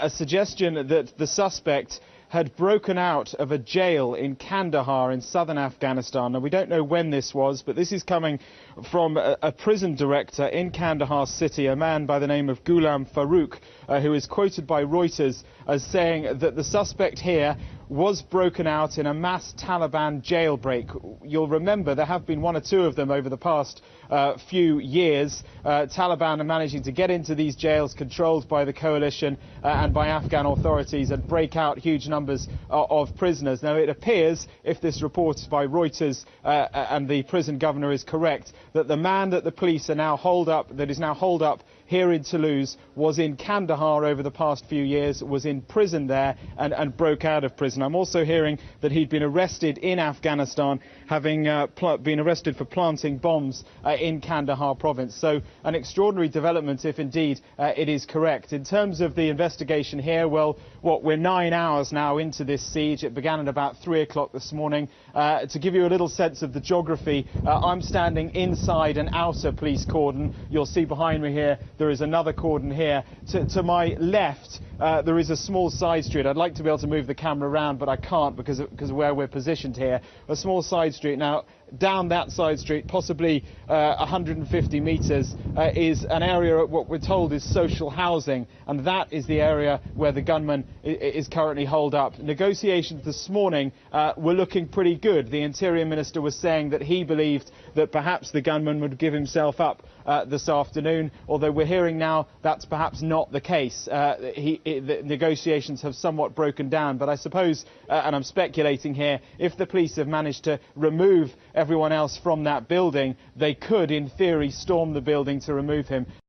A suggestion that the suspect had broken out of a jail in Kandahar in southern Afghanistan. Now, we don't know when this was, but this is coming from a prison director in Kandahar city, a man by the name of Ghulam Farouk, who is quoted by Reuters as saying that the suspect here was broken out in a mass Taliban jailbreak. You'll remember there have been one or two of them over the past few years. Taliban are managing to get into these jails controlled by the coalition and by Afghan authorities and break out huge numbers of prisoners. Now, it appears, if this report by Reuters and the prison governor is correct, that the man that the police are now holed up here in Toulouse was in Kandahar over the past few years, was in prison there and broke out of prison. I'm also hearing that he'd been arrested in Afghanistan, having been arrested for planting bombs in Kandahar province. So an extraordinary development if indeed it is correct. In terms of the investigation here, well, we're 9 hours now into this siege. It began at about 3 o'clock this morning. To give you a little sense of the geography, I'm standing inside an outer police cordon. You'll see behind me here there is another cordon here. To my left, there is a small side street. I'd like to be able to move the camera around, but I can't because of where we're positioned here. A small side street. Now, down that side street, possibly 150 metres, is an area, what we're told is social housing, and that is the area where the gunman is currently holed up. Negotiations this morning were looking pretty good. The Interior Minister was saying that he believed that perhaps the gunman would give himself up this afternoon, although we're hearing now that's perhaps not the case. The negotiations have somewhat broken down, but I suppose, and I'm speculating here, if the police have managed to remove everyone else from that building, they could, in theory, storm the building to remove him.